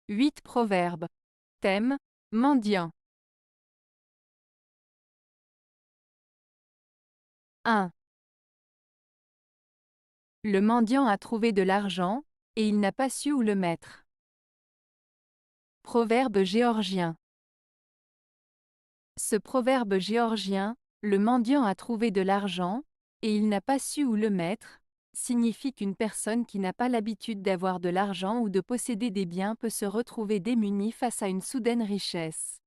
8 proverbes. Thème, mendiant. 1. Le mendiant a trouvé de l'argent, et il n'a pas su où le mettre. Proverbe géorgien. Ce proverbe géorgien, le mendiant a trouvé de l'argent, et il n'a pas su où le mettre, signifie qu'une personne qui n'a pas l'habitude d'avoir de l'argent ou de posséder des biens peut se retrouver démunie face à une soudaine richesse.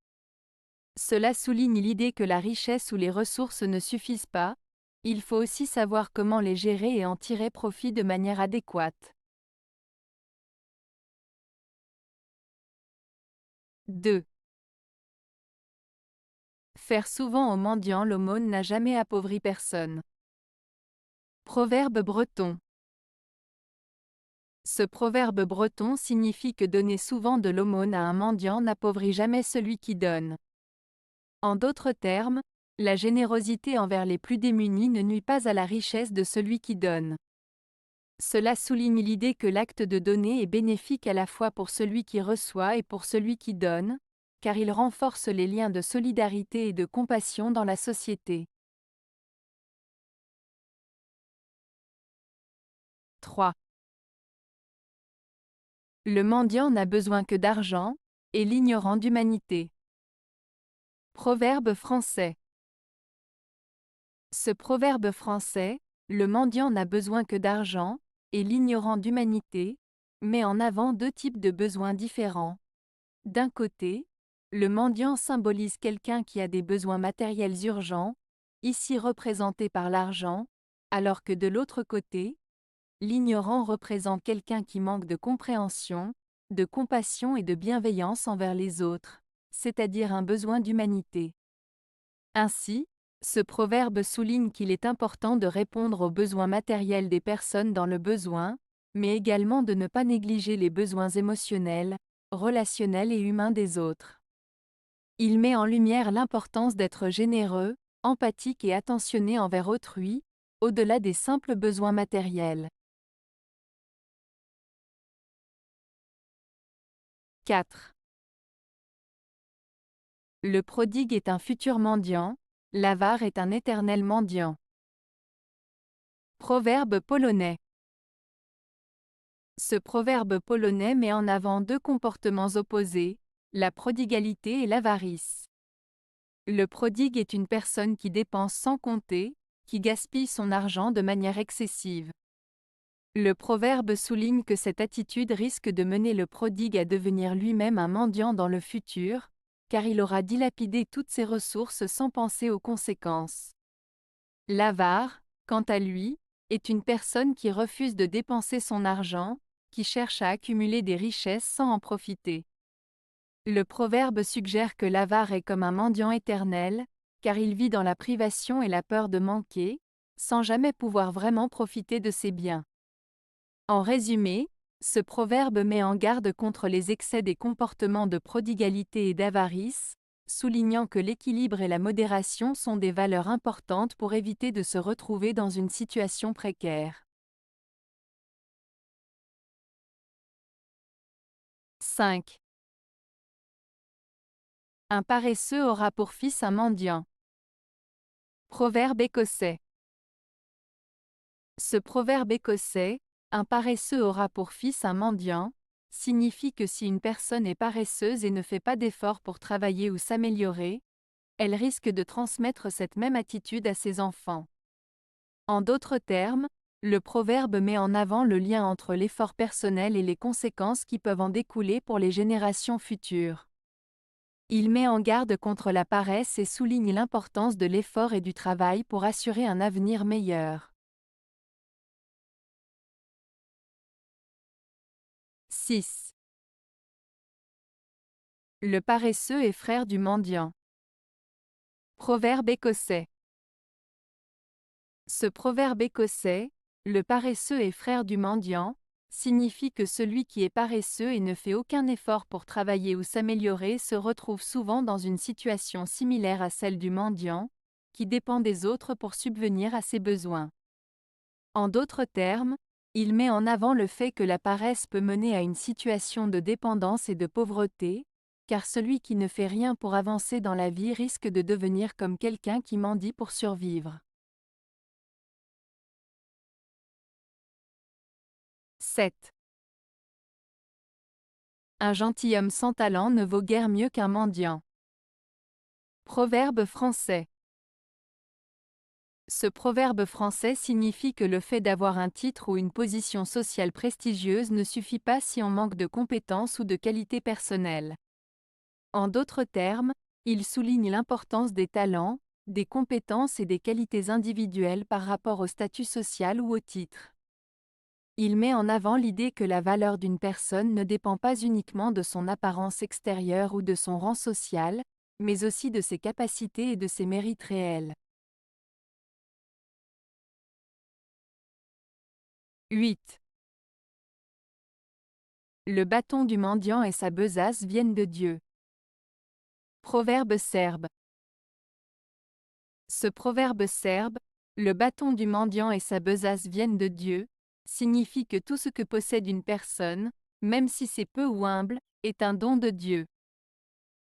Cela souligne l'idée que la richesse ou les ressources ne suffisent pas, il faut aussi savoir comment les gérer et en tirer profit de manière adéquate. 2. Faire souvent aux mendiants l'aumône n'a jamais appauvri personne. Proverbe breton. Ce proverbe breton signifie que donner souvent de l'aumône à un mendiant n'appauvrit jamais celui qui donne. En d'autres termes, la générosité envers les plus démunis ne nuit pas à la richesse de celui qui donne. Cela souligne l'idée que l'acte de donner est bénéfique à la fois pour celui qui reçoit et pour celui qui donne, car il renforce les liens de solidarité et de compassion dans la société. 3. Le mendiant n'a besoin que d'argent, et l'ignorant d'humanité. Proverbe français. Ce proverbe français, le mendiant n'a besoin que d'argent, et l'ignorant d'humanité, met en avant deux types de besoins différents. D'un côté, le mendiant symbolise quelqu'un qui a des besoins matériels urgents, ici représentés par l'argent, alors que de l'autre côté, l'ignorant représente quelqu'un qui manque de compréhension, de compassion et de bienveillance envers les autres, c'est-à-dire un besoin d'humanité. Ainsi, ce proverbe souligne qu'il est important de répondre aux besoins matériels des personnes dans le besoin, mais également de ne pas négliger les besoins émotionnels, relationnels et humains des autres. Il met en lumière l'importance d'être généreux, empathique et attentionné envers autrui, au-delà des simples besoins matériels. 4. Le prodigue est un futur mendiant, l'avare est un éternel mendiant. Proverbe polonais. Ce proverbe polonais met en avant deux comportements opposés, la prodigalité et l'avarice. Le prodigue est une personne qui dépense sans compter, qui gaspille son argent de manière excessive. Le proverbe souligne que cette attitude risque de mener le prodigue à devenir lui-même un mendiant dans le futur, car il aura dilapidé toutes ses ressources sans penser aux conséquences. L'avare, quant à lui, est une personne qui refuse de dépenser son argent, qui cherche à accumuler des richesses sans en profiter. Le proverbe suggère que l'avare est comme un mendiant éternel, car il vit dans la privation et la peur de manquer, sans jamais pouvoir vraiment profiter de ses biens. En résumé, ce proverbe met en garde contre les excès des comportements de prodigalité et d'avarice, soulignant que l'équilibre et la modération sont des valeurs importantes pour éviter de se retrouver dans une situation précaire. 5. Un paresseux aura pour fils un mendiant. Proverbe écossais. Ce proverbe écossais, un paresseux aura pour fils un mendiant, signifie que si une personne est paresseuse et ne fait pas d'efforts pour travailler ou s'améliorer, elle risque de transmettre cette même attitude à ses enfants. En d'autres termes, le proverbe met en avant le lien entre l'effort personnel et les conséquences qui peuvent en découler pour les générations futures. Il met en garde contre la paresse et souligne l'importance de l'effort et du travail pour assurer un avenir meilleur. 6. Le paresseux est frère du mendiant. Proverbe écossais. Ce proverbe écossais, le paresseux est frère du mendiant, signifie que celui qui est paresseux et ne fait aucun effort pour travailler ou s'améliorer se retrouve souvent dans une situation similaire à celle du mendiant, qui dépend des autres pour subvenir à ses besoins. En d'autres termes, Il met en avant le fait que la paresse peut mener à une situation de dépendance et de pauvreté, car celui qui ne fait rien pour avancer dans la vie risque de devenir comme quelqu'un qui mendie pour survivre. 7. Un gentilhomme sans talent ne vaut guère mieux qu'un mendiant. Proverbe français. Ce proverbe français signifie que le fait d'avoir un titre ou une position sociale prestigieuse ne suffit pas si on manque de compétences ou de qualités personnelles. En d'autres termes, il souligne l'importance des talents, des compétences et des qualités individuelles par rapport au statut social ou au titre. Il met en avant l'idée que la valeur d'une personne ne dépend pas uniquement de son apparence extérieure ou de son rang social, mais aussi de ses capacités et de ses mérites réels. 8. Le bâton du mendiant et sa besace viennent de Dieu. Proverbe serbe. Ce proverbe serbe, le bâton du mendiant et sa besace viennent de Dieu, signifie que tout ce que possède une personne, même si c'est peu ou humble, est un don de Dieu.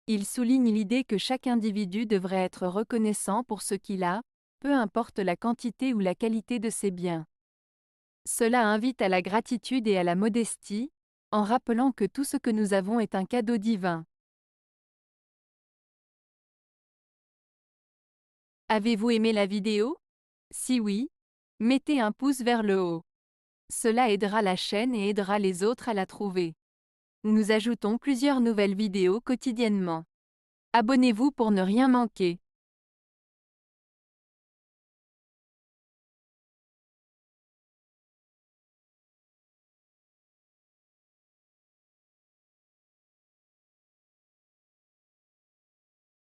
Il souligne l'idée que chaque individu devrait être reconnaissant pour ce qu'il a, peu importe la quantité ou la qualité de ses biens. Cela invite à la gratitude et à la modestie, en rappelant que tout ce que nous avons est un cadeau divin. Avez-vous aimé la vidéo? Si oui, mettez un pouce vers le haut. Cela aidera la chaîne et aidera les autres à la trouver. Nous ajoutons plusieurs nouvelles vidéos quotidiennement. Abonnez-vous pour ne rien manquer.